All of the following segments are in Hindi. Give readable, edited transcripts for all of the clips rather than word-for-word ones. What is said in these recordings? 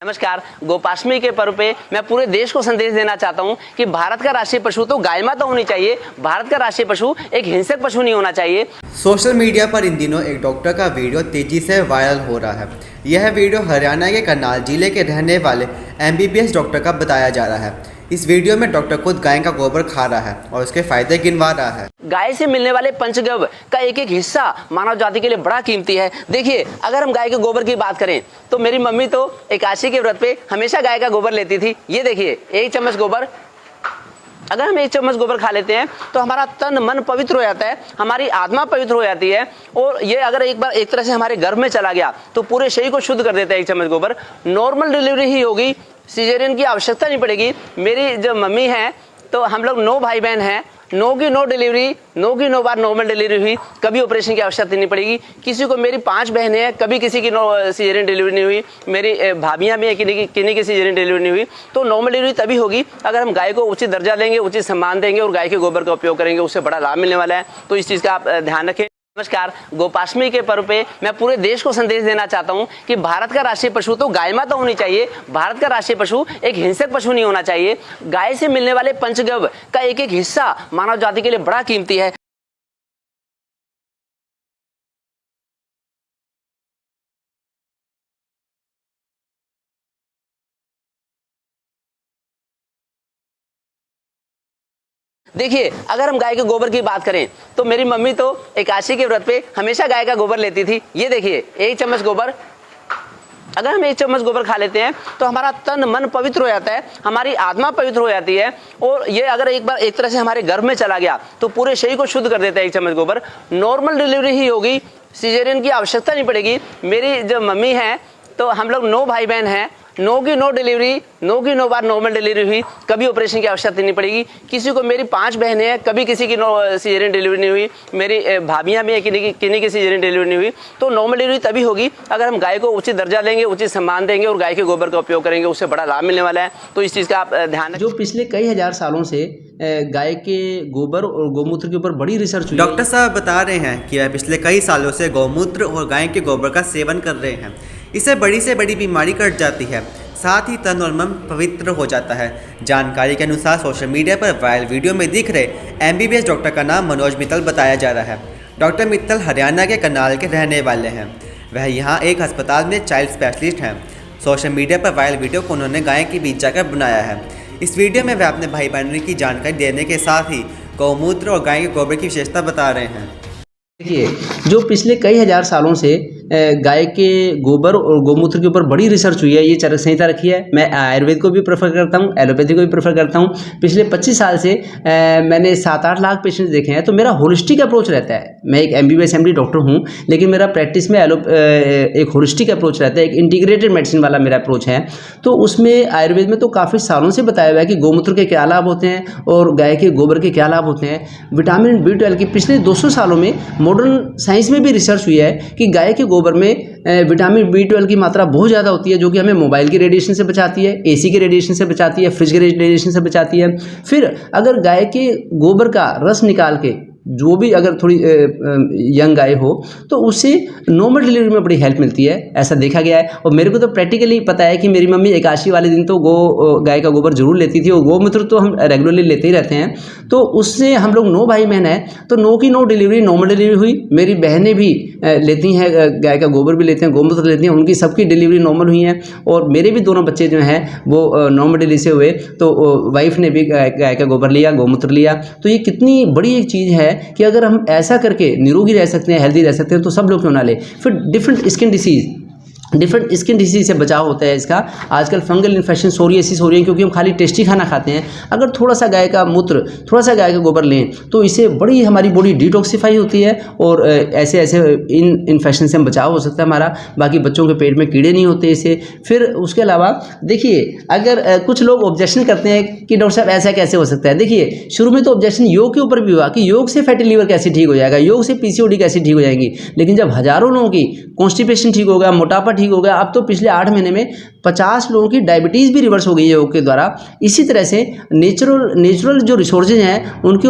नमस्कार। गोपाष्टमी के पर्व पे मैं पूरे देश को संदेश देना चाहता हूँ कि भारत का राष्ट्रीय पशु तो गाय माता होनी चाहिए। भारत का राष्ट्रीय पशु एक हिंसक पशु नहीं होना चाहिए। सोशल मीडिया पर इन दिनों एक डॉक्टर का वीडियो तेजी से वायरल हो रहा है। यह वीडियो हरियाणा के करनाल जिले के रहने वाले MBBS डॉक्टर का बताया जा रहा है। इस वीडियो में डॉक्टर खुद गाय का गोबर खा रहा है और उसके फायदे गिनवा रहा है। गाय से मिलने वाले पंचगव्य का एक एक हिस्सा मानव जाति के लिए बड़ा कीमती है। देखिए, अगर हम गाय के गोबर की बात करें तो मेरी मम्मी तो एकादशी के व्रत पे हमेशा गाय का गोबर लेती थी। ये देखिए, 1 चम्मच गोबर। अगर हम 1 चम्मच गोबर खा लेते हैं तो हमारा तन मन पवित्र हो जाता है, हमारी आत्मा पवित्र हो जाती है। और ये अगर एक बार एक तरह से हमारे गर्भ में चला गया तो पूरे शरीर को शुद्ध कर देता है 1 चम्मच गोबर। नॉर्मल डिलीवरी ही होगी, सीजेरियन की आवश्यकता नहीं पड़ेगी। मेरी जो मम्मी है तो हम लोग 9 भाई बहन हैं, 9 की 9 डिलीवरी, 9 की 9 बार नॉर्मल डिलीवरी हुई, कभी ऑपरेशन की आवश्यकता नहीं पड़ेगी किसी को। मेरी 5 बहनें हैं, कभी किसी की सीजेरियन डिलीवरी नहीं हुई। मेरी भाभियाँ भी हैं, किन्हीं की सीजेरियन डिलीवरी नहीं हुई। तो नॉर्मल डिलीवरी तभी होगी अगर हम गाय को उचित दर्जा देंगे, उचित सम्मान देंगे और गाय के गोबर का उपयोग करेंगे। उससे बड़ा लाभ मिलने वाला है, तो इस चीज़ का आप ध्यान रखें। नमस्कार। गोपाष्टमी के पर्व पे मैं पूरे देश को संदेश देना चाहता हूं कि भारत का राष्ट्रीय पशु तो गाय माता होनी चाहिए। भारत का राष्ट्रीय पशु एक हिंसक पशु नहीं होना चाहिए। गाय से मिलने वाले पंचगव्य का एक एक हिस्सा मानव जाति के लिए बड़ा कीमती है। देखिए, अगर हम गाय के गोबर की बात करें तो मेरी मम्मी तो एकादशी के व्रत पे हमेशा गाय का गोबर लेती थी। ये देखिए, 1 चम्मच गोबर। अगर हम 1 चम्मच गोबर खा लेते हैं तो हमारा तन मन पवित्र हो जाता है, हमारी आत्मा पवित्र हो जाती है। और ये अगर एक बार एक तरह से हमारे गर्भ में चला गया तो पूरे शरीर को शुद्ध कर देता है 1 चम्मच गोबर। नॉर्मल डिलीवरी ही होगी, सीजेरियन की आवश्यकता नहीं पड़ेगी। मेरी जो मम्मी है तो हम लोग 9 भाई बहन हैं, 9 की 9 डिलीवरी, 9 की 9 बार नॉर्मल डिलीवरी हुई, कभी ऑपरेशन की आवश्यकता नहीं पड़ेगी किसी को। मेरी 5 बहनें हैं, कभी किसी की सीजेरियन डिलीवरी नहीं हुई। मेरी भाभियाँ भी हैं, किन्हीं की सीजेरियन डिलीवरी नहीं हुई। तो नॉर्मल डिलीवरी तभी होगी अगर हम गाय को उचित दर्जा देंगे, उचित सम्मान देंगे और गाय के गोबर का उपयोग करेंगे। उससे बड़ा लाभ मिलने वाला है, तो इस चीज़ का आप ध्यान रखें। जो पिछले कई हजार सालों से गाय के गोबर और गौमूत्र के ऊपर बड़ी रिसर्च हुई। डॉक्टर साहब बता रहे हैं कि वह पिछले कई सालों से गौमूत्र और गाय के गोबर का सेवन कर रहे हैं। इससे बड़ी से बड़ी बीमारी कट जाती है, साथ ही तन और मन पवित्र हो जाता है। जानकारी के अनुसार सोशल मीडिया पर वायरल वीडियो में दिख रहे MBBS डॉक्टर का नाम मनोज मित्तल बताया जा रहा है। डॉक्टर मित्तल हरियाणा के करनाल के रहने वाले हैं। वह यहाँ एक अस्पताल में चाइल्ड स्पेशलिस्ट हैं। सोशल मीडिया पर वायरल वीडियो को उन्होंने गाय के बीच जाकर बनाया है। इस वीडियो में वह अपने भाई बहनों की जानकारी देने के साथ ही गौमूत्र और गाय के गोबर की विशेषता बता रहे हैं। देखिए, जो पिछले कई हजार सालों से गाय के गोबर और गौमूत्र के ऊपर बड़ी रिसर्च हुई है, ये चरक संहिता रखी है। मैं आयुर्वेद को भी प्रेफर करता हूँ, एलोपैथी को भी प्रेफर करता हूँ। पिछले 25 साल से मैंने 7-8 लाख पेशेंट्स देखे हैं। तो मेरा होलिस्टिक अप्रोच रहता है। मैं एक MBBS MD डॉक्टर हूँ, लेकिन मेरा प्रैक्टिस में एक होलिस्टिक अप्रोच रहता है, एक इंटीग्रेटेड मेडिसिन वाला मेरा अप्रोच है। तो उसमें आयुर्वेद में तो काफ़ी सालों से बताया हुआ है कि गौमूत्र के क्या लाभ होते हैं और गाय के गोबर के क्या लाभ होते हैं। विटामिन B12 की पिछले 200 सालों में मॉडर्न साइंस में भी रिसर्च हुई है कि गाय के गोबर में विटामिन B12 की मात्रा बहुत ज़्यादा होती है, जो कि हमें मोबाइल की रेडिएशन से बचाती है, AC के रेडिएशन से बचाती है, फ्रिज के रेडिएशन से बचाती है। फिर अगर गाय के गोबर का रस निकाल के जो भी अगर थोड़ी यंग गाय हो तो उससे नॉर्मल डिलीवरी में बड़ी हेल्प मिलती है, ऐसा देखा गया है। और मेरे को तो प्रैक्टिकली पता है कि मेरी मम्मी एकादशी वाले दिन तो गाय का गोबर जरूर लेती थी और गौमूत्र तो हम रेगुलरली लेते ही रहते हैं। तो उससे हम लोग 9 भाई बहन हैं, तो 9 की 9 डिलीवरी नॉर्मल डिलीवरी हुई। मेरी बहनें भी लेती हैं, गाय का गोबर भी लेते हैं, गौमूत्र लेती हैं, उनकी सबकी डिलीवरी नॉर्मल हुई है। और मेरे भी दोनों बच्चे जो हैं वो नॉर्मल डिलीवरी से हुए। तो वाइफ ने भी गाय का गोबर लिया, गौमूत्र लिया। तो ये कितनी बड़ी एक चीज़ है कि अगर हम ऐसा करके निरोगी रह सकते हैं, हेल्दी रह सकते हैं, तो सब लोग क्यों ना ले। फिर डिफरेंट स्किन डिसीज से बचाव होता है इसका। आजकल फंगल इन्फेक्शन, सोरियासिस हो रही है क्योंकि हम खाली टेस्टी खाना खाते हैं। अगर थोड़ा सा गाय का मूत्र, थोड़ा सा गाय का गोबर लें तो इससे बड़ी हमारी बॉडी डिटॉक्सिफाई होती है और ऐसे इन इन्फेक्शन से हम बचाव हो सकता है हमारा। बाकी बच्चों के पेट में कीड़े नहीं होते इससे। फिर उसके अलावा देखिए, अगर कुछ लोग ऑब्जेक्शन करते हैं कि डॉक्टर साहब ऐसा कैसे हो सकता है। देखिए, शुरू में तो ऑब्जेक्शन योग के ऊपर भी हुआ कि योग से फैटी लीवर कैसे ठीक हो जाएगा, योग से PCOD कैसे ठीक हो जाएगी। लेकिन जब हज़ारों लोगों की कॉन्स्टिपेशन ठीक हो गया, मोटापा ठीक हो गया, अब तो पिछले 8 महीने में 50 लोगों की डायबिटीज़ भी रिवर्स हो गई है योग के द्वारा। इसी तरह से नेचुरल जो रिसोर्सेज हैं उनके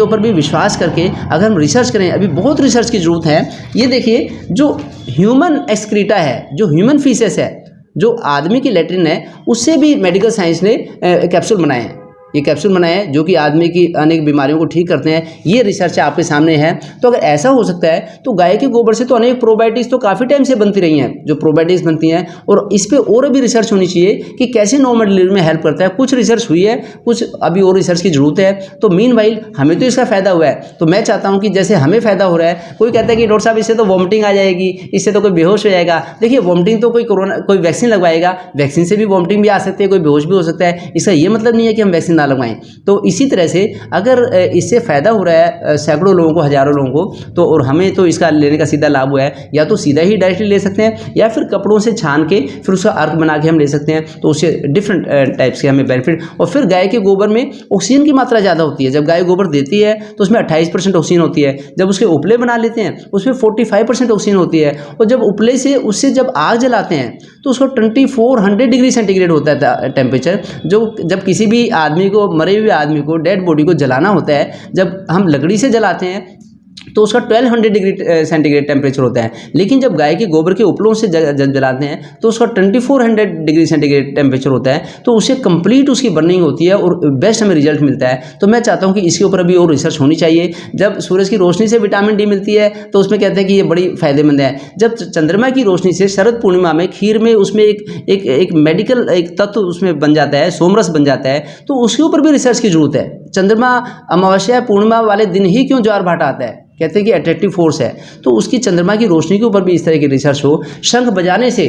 ऊपर भी विश्वास करके अगर हम रिसर्च करें, अभी बहुत रिसर्च की ज़रूरत है। ये देखिए, जो ह्यूमन एक्सक्रीटा है, जो ह्यूमन फीसेस है, जो आदमी की लेटरिन है उससे भी मेडिकल साइंस ने कैप्सूल बनाए हैं। ये कैप्सूल बनाए हैं जो कि आदमी की अनेक बीमारियों को ठीक करते हैं। ये रिसर्च आपके सामने है। तो अगर ऐसा हो सकता है तो गाय के गोबर से तो अनेक प्रोबायोटिक्स तो काफ़ी टाइम से बनती रही हैं, जो प्रोबायोटिक्स बनती हैं, और इस पे और भी रिसर्च होनी चाहिए कि कैसे नॉर्मल डिलीवरी में हेल्प करता है। कुछ रिसर्च हुई है, कुछ अभी और रिसर्च की जरूरत है। तो मीनवाइल हमें तो इसका फ़ायदा हुआ है, तो मैं चाहता हूँ कि जैसे हमें फ़ायदा हो रहा है, कोई कहता है कि डॉक्टर साहब इससे तो वॉमिटिंग आ जाएगी, इससे तो कोई बेहोश हो जाएगा। देखिए वॉमिटिंग तो कोई वैक्सीन लगवाएगा, वैक्सीन से भी वॉमिटिंग भी आ सकती है, कोई बेहोश भी हो सकता है। इसका ये मतलब नहीं है कि हम वैक्सीन ना लगवाएं। तो इसी तरह से अगर इससे फ़ायदा हो रहा है सैकड़ों लोगों को, हज़ारों लोगों को, तो और हमें तो इसका लेने का सीधा लाभ हुआ है। या तो सीधा ही डायरेक्टली ले सकते हैं या फिर कपड़ों से छान के फिर उसका अर्क बना के हम ले सकते हैं। तो उससे डिफरेंट टाइप्स के हमें बेनिफिट। और फिर गाय के गोबर में ऑक्सीजन की मात्रा ज़्यादा होती है। जब गाय गोबर देती है तो उसमें 28% ऑक्सीजन होती है। जब उसके उपले बना लेते हैं उसमें 45% ऑक्सीजन होती है। और जब उपले से उससे जब आग जलाते हैं तो उसको 2400 डिग्री सेंटीग्रेड होता है टेम्परेचर। जब किसी भी आदमी को, मरे हुए आदमी को, डेड बॉडी को जलाना होता है, जब हम लकड़ी से जलाते हैं तो उसका 1200 डिग्री सेंटीग्रेड टेम्परेचर होता है। लेकिन जब गाय के गोबर के उपलों से जलाते हैं तो उसका 2400 डिग्री सेंटीग्रेड टेम्परेचर होता है। तो उससे कंप्लीट उसकी बर्निंग होती है और बेस्ट हमें रिजल्ट मिलता है। तो मैं चाहता हूं कि इसके ऊपर अभी और रिसर्च होनी चाहिए। जब सूरज की रोशनी से विटामिन डी मिलती है तो उसमें कहते हैं कि ये बड़ी फायदेमंद है। जब चंद्रमा की रोशनी से शरद पूर्णिमा में खीर में उसमें एक मेडिकल एक तत्व उसमें बन जाता है, सोमरस बन जाता है, तो उसके ऊपर भी रिसर्च की जरूरत है। चंद्रमा अमावस्या पूर्णिमा वाले दिन ही क्यों ज्वार भाटा आता है? कहते हैं कि अट्रैक्टिव फोर्स है। तो उसकी चंद्रमा की रोशनी के ऊपर भी इस तरह की रिसर्च हो। शंख बजाने से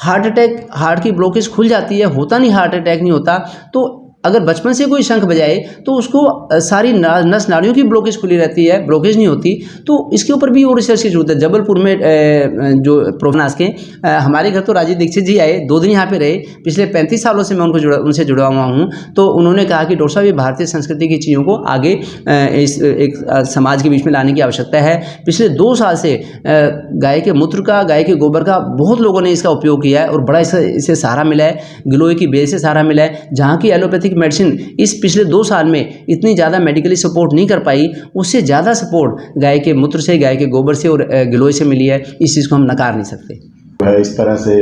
हार्ट की ब्लॉकेज खुल जाती है, होता नहीं, हार्ट अटैक नहीं होता। तो अगर बचपन से कोई शंख बजाए तो उसको सारी नस नाड़ियों की ब्लॉकेज खुली रहती है, ब्लॉकेज नहीं होती। तो इसके ऊपर भी और रिसर्च की जरूरत है। जबलपुर में जो प्रोफेसर के हमारे घर तो राजीव दीक्षित जी आए, 2 दिन यहाँ पे रहे। पिछले 35 सालों से मैं उनसे जुड़ा हुआ हूँ। तो उन्होंने कहा कि डॉक्टर साहब ये भारतीय संस्कृति की चीज़ों को आगे इस एक समाज के बीच में लाने की आवश्यकता है। पिछले 2 साल से गाय के मूत्र का, गाय के गोबर का बहुत लोगों ने इसका उपयोग किया है और बड़ा इससे सहारा मिला है। गिलोय की बेल से सहारा मिला है। जहाँ की एलोपैथिक मेडिसिन इस पिछले 2 साल में इतनी ज़्यादा मेडिकली सपोर्ट नहीं कर पाई, उससे ज़्यादा सपोर्ट गाय के मूत्र से, गाय के गोबर से और गिलोय से मिली है। इस चीज़ को हम नकार नहीं सकते। इस तरह से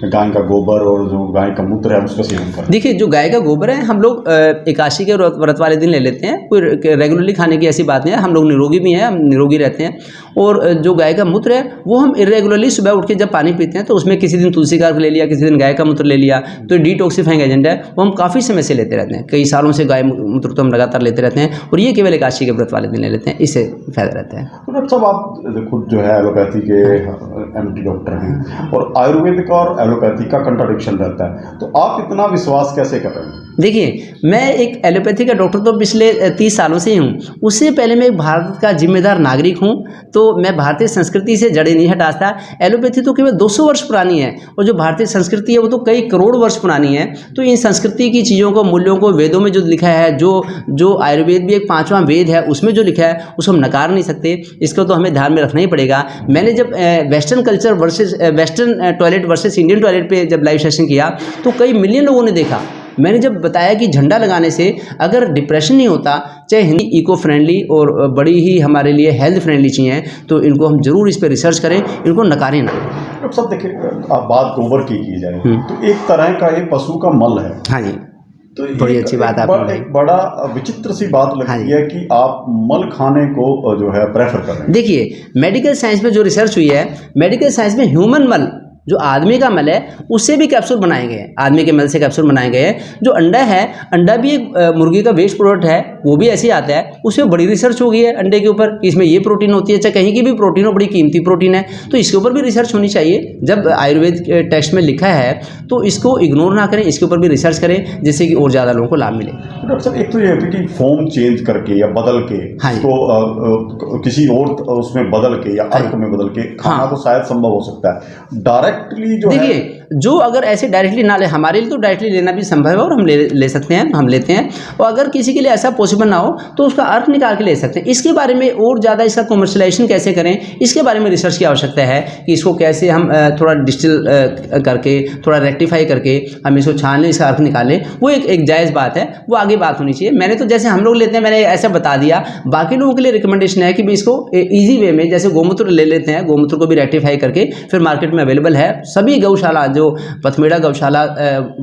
गाय का गोबर और जो गाय का मूत्र है उसका सेवन करें। देखिए जो गाय का गोबर है हम लोग एकादशी के व्रत वाले दिन ले लेते हैं। कोई रेगुलरली खाने की ऐसी बात नहीं है। हम लोग निरोगी भी हैं, हम निरोगी रहते हैं। और जो गाय का मूत्र है वो हम इरेगुलरली सुबह उठ के जब पानी पीते हैं तो उसमें किसी दिन तुलसी का अर्क ले लिया, किसी दिन गाय का मूत्र ले लिया। तो डिटॉक्सिफाइंग एजेंट है, वो हम काफ़ी समय से लेते रहते हैं। कई सालों से गाय मूत्र तो हम लगातार लेते रहते हैं और ये केवल एकादशी के व्रत वाले दिन ले लेते हैं। इससे फायदा रहता है। तो डॉक्टर साहब आप खुद जो है एलोपैथी के एमडी डॉक्टर हैं और आयुर्वेदिक और एलोपैथी का कंट्राडिक्शन रहता है, तो आप इतना विश्वास कैसे कर रहे हैं? देखिए मैं एक एलोपैथी का डॉक्टर तो पिछले 30 सालों से ही हूँ। उससे पहले मैं एक भारत का जिम्मेदार नागरिक हूँ। तो मैं भारतीय संस्कृति से जड़े नहीं हटा सकता। एलोपैथी तो केवल 200 वर्ष पुरानी है और जो भारतीय संस्कृति है वो तो कई करोड़ वर्ष पुरानी है। तो इन संस्कृति की चीज़ों को, मूल्यों को वेदों में जो लिखा है, जो आयुर्वेद भी एक 5वां वेद है उसमें जो लिखा है उसको हम नकार नहीं सकते। इसको तो हमें ध्यान में रखना ही पड़ेगा। मैंने जब western culture versus western toilet versus Indian toilet पे जब लाइव सेशन किया तो कई मिलियन लोगों ने देखा। मैंने जब बताया कि झंडा लगाने से अगर डिप्रेशन नहीं होता, चाहे हिंदी इको फ्रेंडली और बड़ी ही हमारे लिए हेल्थ फ्रेंडली चीज़ें हैं, तो इनको हम जरूर इस पर रिसर्च करें, इनको नकारें ना। डॉक्टर साहब देखिए, आप बात गोबर की जाए तो एक तरह का ये पशु का मल है। हाँ जी, तो बड़ी अच्छी बात आपने एक बड़ा विचित्र सी बात लगती है कि आप मल खाने को जो है प्रेफर कर रहे हैं। देखिए मेडिकल साइंस में जो रिसर्च हुई है, मेडिकल साइंस में ह्यूमन मल, जो आदमी का मल है उससे भी कैप्सूल बनाए गए हैं। आदमी के मल से कैप्सूल बनाए गए हैं। जो अंडा है, अंडा भी एक मुर्गी का वेस्ट प्रोडक्ट है, वो भी ऐसे ही आता है। उसमें बड़ी रिसर्च हो गई है अंडे के ऊपर कि इसमें ये प्रोटीन होती है। चाहे कहीं की भी प्रोटीन हो, बड़ी कीमती प्रोटीन है। तो इसके ऊपर भी रिसर्च होनी चाहिए। जब आयुर्वेद के टेक्स्ट में लिखा है तो इसको इग्नोर ना करें, इसके ऊपर भी रिसर्च करें जिससे कि और ज़्यादा लोगों को लाभ मिले। डॉक्टर साहब एक तो ये है कि फॉर्म चेंज करके या बदल के तो किसी और उसमें बदल के या अर्क में बदल के खाना तो शायद संभव हो सकता है। डायरेक्टली जो है, जो अगर ऐसे डायरेक्टली ना ले, हमारे लिए तो डायरेक्टली लेना भी संभव है और हम ले सकते हैं, हम लेते हैं। और अगर किसी के लिए ऐसा पॉसिबल ना हो तो उसका अर्क निकाल के ले सकते हैं। इसके बारे में और ज़्यादा इसका कमर्शलाइजेशन कैसे करें, इसके बारे में रिसर्च की आवश्यकता है कि इसको कैसे हम थोड़ा डिस्टिल करके, थोड़ा रेक्टिफाई करके हम इसको छान लें, इसका अर्क निकालें। वो एक जायज़ बात है, वो आगे बात होनी चाहिए। मैंने तो जैसे हम लोग लेते हैं मैंने ऐसा बता दिया। बाकी लोगों के लिए रिकमेंडेशन है कि भी इसको ईजी वे में, जैसे गोमूत्र ले लेते हैं, गोमूत्र को भी रेक्टिफाई करके फिर मार्केट में अवेलेबल है। सभी गौशाला जो पथमेड़ा गौशाला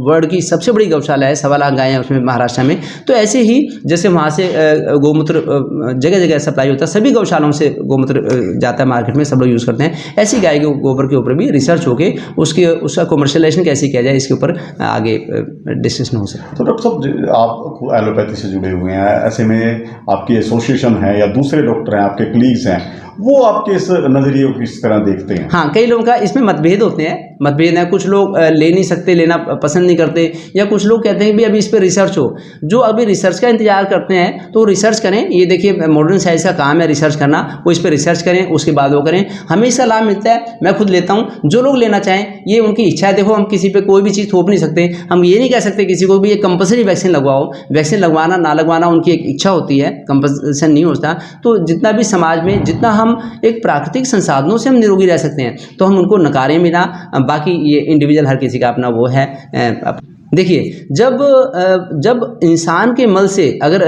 वर्ल्ड की सबसे बड़ी गौशाला है, 1.25 लाख गायें हैं उसमें महाराष्ट्र में। तो ऐसे ही जैसे वहाँ से गोमूत्र जगह जगह सप्लाई होता है, सभी गौशालाओं से गोमूत्र जाता है मार्केट में, सब लोग यूज़ करते हैं। ऐसी गाय के गोबर के ऊपर भी रिसर्च होके उसका कमर्शियलाइजेशन कैसे किया जाए इसके ऊपर आगे डिस्कशन हो सकता है। तो डॉक्टर साहब, आप एलोपैथी से जुड़े हुए हैं, ऐसे में आपकी एसोसिएशन है या दूसरे डॉक्टर हैं, आपके कलीग्स हैं, वो आपके इस नज़रिए को किस तरह देखते हैं? हाँ, कई लोगों का इसमें मतभेद होते हैं, मतभेद है। कुछ लोग ले नहीं सकते, लेना पसंद नहीं करते, या कुछ लोग कहते हैं भी अभी इस पर रिसर्च हो। जो अभी रिसर्च का इंतजार करते हैं तो रिसर्च करें। ये देखिए मॉडर्न साइंस का काम है रिसर्च करना, वो इस पर रिसर्च करें, उसके बाद वो करें। हमें इसका लाभ मिलता है, मैं खुद लेता हूँ। जो लोग लेना चाहें ये उनकी इच्छा है। देखो, हम किसी पे कोई भी चीज़ थोप नहीं सकते। हम ये नहीं कह सकते किसी को भी ये कंपल्सरी वैक्सीन लगवाओ। वैक्सीन लगवाना ना लगवाना उनकी एक इच्छा होती है, कंपल्सन नहीं होता। तो जितना भी समाज में जितना हम एक प्राकृतिक संसाधनों से हम निरोगी रह सकते हैं तो हम उनको नकारें भी ना। बाकी ये इंडिविजुअल हर किसी का अपना वो है। देखिए, जब इंसान के मल से अगर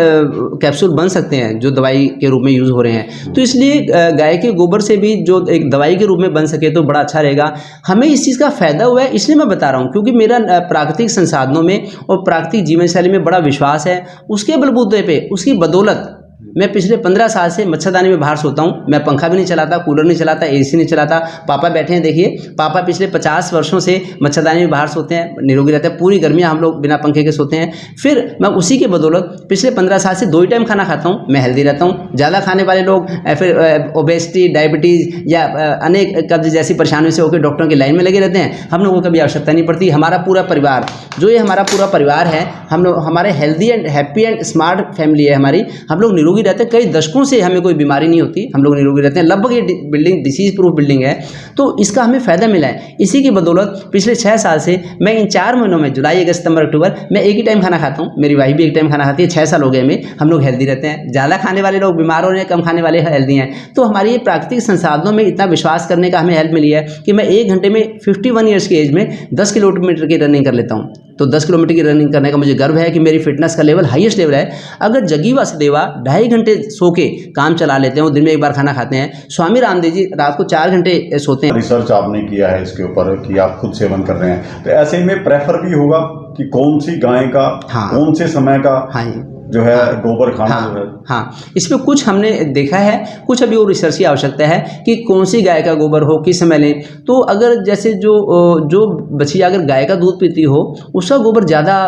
कैप्सूल बन सकते हैं जो दवाई के रूप में यूज़ हो रहे हैं, तो इसलिए गाय के गोबर से भी जो एक दवाई के रूप में बन सके तो बड़ा अच्छा रहेगा। हमें इस चीज़ का फ़ायदा हुआ है, इसलिए मैं बता रहा हूँ, क्योंकि मेरा प्राकृतिक संसाधनों में और प्राकृतिक जीवन शैली में बड़ा विश्वास है। उसके बलबूते पे, उसकी बदौलत मैं पिछले 15 साल से मच्छरदानी में बाहर सोता हूँ। मैं पंखा भी नहीं चलाता, कूलर नहीं चलाता, एसी नहीं चलाता। पापा बैठे हैं, देखिए, पापा पिछले 50 वर्षों से मच्छरदानी में बाहर सोते हैं, निरोगी रहते हैं। पूरी गर्मियाँ हम लोग बिना पंखे के सोते हैं। फिर मैं उसी के बदौलत पिछले 15 साल से 2 ही टाइम खाना खाता हूँ, मैं हेल्दी रहता हूँ। ज़्यादा खाने वाले लोग फिर ओबेसिटी, डायबिटीज़ या अनेक कब्ज जैसी परेशानियों से होकर डॉक्टरों की लाइन में लगे रहते हैं। हम लोगों को कभी आवश्यकता नहीं पड़ती। हमारा पूरा परिवार, जो ये हमारा पूरा परिवार है, हम लोग हमारे healthy and happy and smart family है हमारी। हम लोग निरोगी रहते हैं, कई दशकों से हमें कोई बीमारी नहीं होती, हम लोग निरोगी रहते हैं। लगभग ये बिल्डिंग डिसीज प्रूफ बिल्डिंग है, तो इसका हमें फ़ायदा मिला है। इसी की बदौलत पिछले 6 साल से मैं इन 4 महीनों में, जुलाई, अगस्त, सितंबर, अक्टूबर, मैं एक ही टाइम खाना खाता हूँ। मेरी वाइफ भी एक टाइम खाना खाती है। 6 साल हो गए हमें, हम लोग हेल्दी रहते हैं। ज़्यादा खाने वाले लोग बीमार हो रहे हैं, कम खाने वाले हेल्दी हैं। तो हमारी ये प्राकृतिक संसाधनों में इतना विश्वास करने का हमें हेल्प मिली है कि मैं 1 घंटे में 51 ईयर्स की एज में 10 किलोमीटर की रनिंग कर लेता हूँ। तो 10 किलोमीटर की रनिंग करने का मुझे गर्व है कि मेरी फिटनेस का लेवल हाईएस्ट लेवल है। अगर जगी वासुदेवा 2.5 घंटे सो के काम चला लेते हैं, वो दिन में 1 बार खाना खाते हैं। स्वामी रामदेव जी रात को 4 घंटे सोते हैं। रिसर्च आपने किया है इसके ऊपर कि आप खुद सेवन कर रहे हैं, तो ऐसे में प्रेफर भी होगा कि कौन सी गाय का, हाँ, कौन से समय का, हाँ, जो है, हाँ, गोबर खाना, हाँ, जो है। हाँ, इसमें कुछ हमने देखा है, कुछ अभी वो रिसर्च की आवश्यकता है कि कौन सी गाय का गोबर हो, किस समय लें। तो अगर जैसे जो बछिया अगर गाय का दूध पीती हो, उसका गोबर ज़्यादा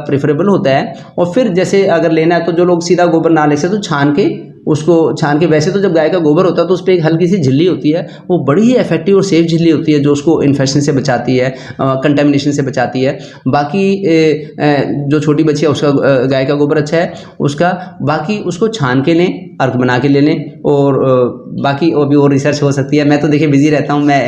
प्रेफरेबल होता है। और फिर जैसे अगर लेना है तो जो लोग सीधा गोबर ना ले सकते तो छान के, वैसे तो जब गाय का गोबर होता है तो उस पर एक हल्की सी झिल्ली होती है, वो बड़ी ही इफेक्टिव और सेफ झिल्ली होती है जो उसको इन्फेक्शन से बचाती है, कंटेमिनेशन से बचाती है। बाकी जो छोटी बच्ची है उसका गाय का गोबर अच्छा है उसका। बाकी उसको छान के लें, अर्क बना के ले लें। और बाकी और भी और रिसर्च हो सकती है। मैं तो देखिए बिजी रहता हूँ। मैं